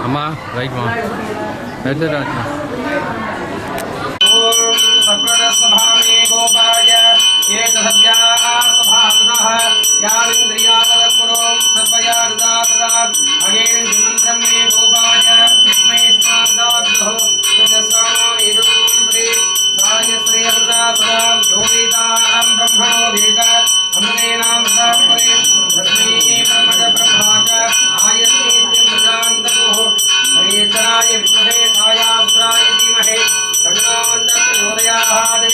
అమ్మా రైట్ మా పెద్ద सप्रदस्वभामे गोपाय ये सभ्याः सभासदः याविन्द्रियावदपुरों सर्वया रुदातदा अगेन मंत्रं मे गोपाय किस्मै स्नादाभ्यो तजस्वानो इदं श्री साय श्री अमृतासदा योगितां ब्रह्मणो वेद अमृतेनामृतापरे तस्मै ब्रह्मज ब्रह्माच आयत्नेत्यमृतान्तकोः प्रेतराय विद्महे सायावत्राय धीमहि तन्नोदयादे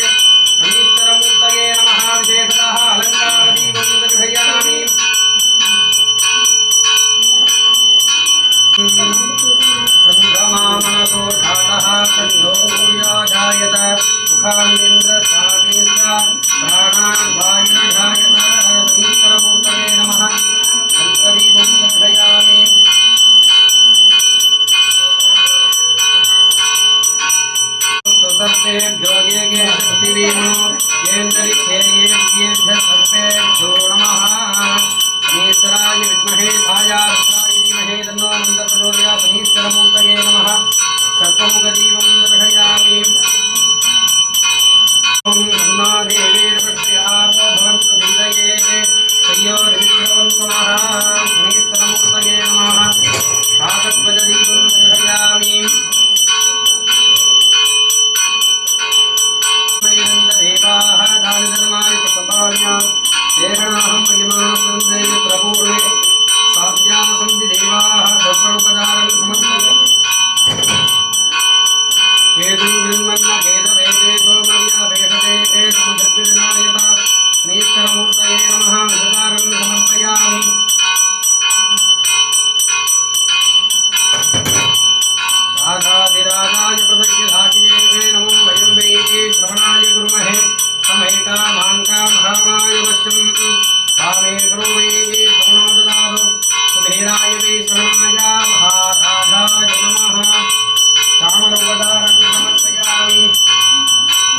समीश्वरमूर्तये नमः विशेषतः अलङ्कारदीपं दर्शयामि चन्द्रमामनसो धातः तद्योर्याजायत मुखामिन्द्रशाखेश्च प्राणान् वायुर्जायत समीश्वरमूर्तये नमः शङ्करीपं दर्शयामि सर्पेभ्यो ये पृथिवीनो येन्दरिक्षे येभ्यः सर्पेभ्यो नमः शनीश्वराय विद्महे छायारुद्राय धीमहि तन्नो मन्दः प्रचोदयात् शनीश्वरमूर्तये नमः सर्पमुखदीपं दर्शयामि ॐ नमो देवीर्वृक्षयापो भवन्तु हृदये तयोर्विक्रमन्तु नः शनीश्वरमूर्तये नमः शाकध्वजदीपं दर्शयामि देवाः दानधर्माय प्रसपान्यात् देहनाहं महिमासन्दे प्रपूर्णे साध्या सन्ति देवाः धर्मोपदारं समर्पयन्ति केतुं गृह्मन्न केतवेदे सोमर्या वेषते समुद्रविनायता श्रीश्वरमूर्तये नमः उपदारं समर्पयामि राधाधिराजाय प्रदक्षिणाकिने नमो वयं वै श्रवणाय कुर्महे समैकामाङ्का महामाय वश्यं कामेश्वरो वै श्रवणो ददातु कुबेराय वै श्रवणाय महाराजाय नमः चामरोपदारं समर्पयामि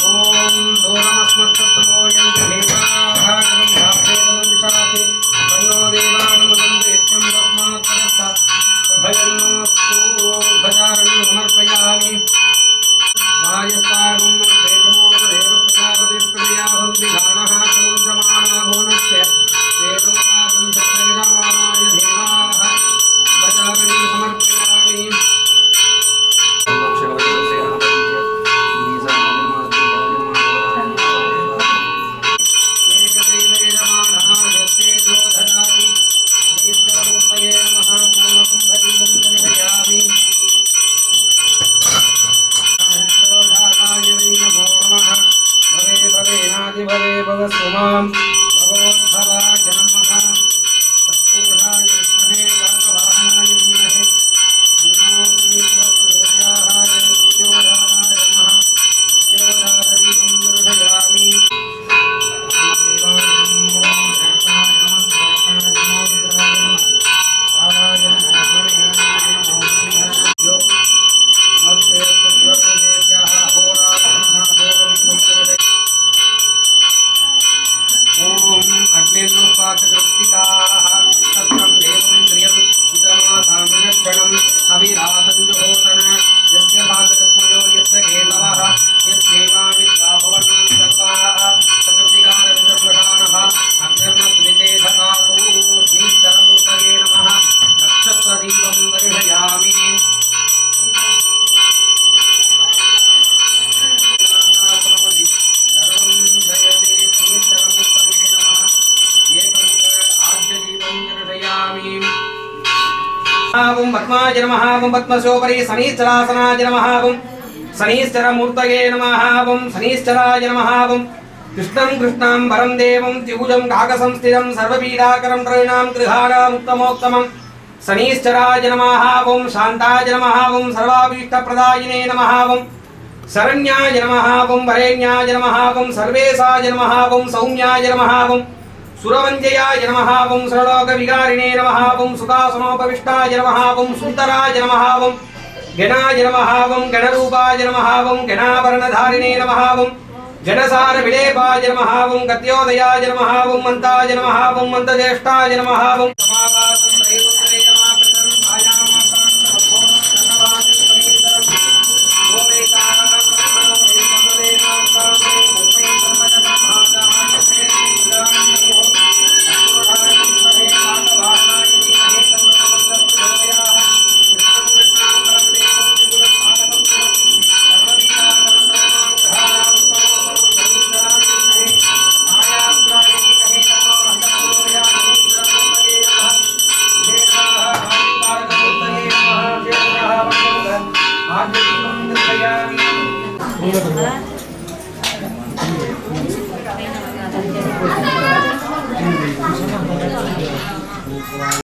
ॐ दूरमस्मत्ततो यन्त्रेवाः ग्रन्थाभेदं विशाखे तन्नो देवानुमदन्तु यज्ञं तस्मात् परस्तात् भजन्नोस्तु भजारं समर्पयामि वायस्तारुं देवमोपदेव प्रजापतिप्रजया सन्धिधानः समुद्रमाना भुवनस्य वेदोपादं शक्तविरमाणाय देवाः भजारं समर्पयामि भगवस्वमां भगवोद्भवाय नमः सत्पुरुषाय विद्महे काकवाहनाय धीमहि तन्नो प्रचोदयात् सत्योदाराय नमः सत्योदारदीपं दर्शयामि अग्निर्नुपातकृत्तिकाः सत्रं देवमिन्द्रियम् इदमासामिलक्षणम् अभिरासञ्जुहोतन यस्य भागस्मयो यस्य केतवः यस्येवामित्वा भवन् सर्वाः सकृतिकारविदर्मषाणः अग्निर्नस्मिते ददातु श्रीश्चरमूर्तये नमः नक्षत्रदीपं दर्शयामि ओम पद्माय नमः ओम पद्मशोपरि शनीश्चरासनाय नमः ओम शनीश्चरमूर्तये नमः ओम शनीश्चराय नमः ओम कृष्णं कृष्णां वरं देवं त्रिभुजं काकसंस्थितं सर्वपीडाकरं प्रवीणां गृहाणामुत्तमोत्तमं शनीश्चराय नमः ओम शान्ताय नमः ओम सर्वाभीष्टप्रदायिने नमः ओम शरण्याय नमः ओम वरेण्याय नमः ओम सर्वेशाय नमः ओम सौम्याय नमः ओम सुरवंजयाय नमः ओम सर्वलोकविकारिणे नमः ओम सुखासनोपविष्टाय नमः ओम सुन्दराय नमः ओम गणाय नमः ओम गणरूपाय नमः ओम गणाभरणधारिणे नमः ओम जनसारविलेपाय नमः ओम गत्योदयाय नमः ओम मन्ताय नमः ओम मन्तज्येष्ठाय नमः ओम समावासं दैवत्रयमाकृतं भायां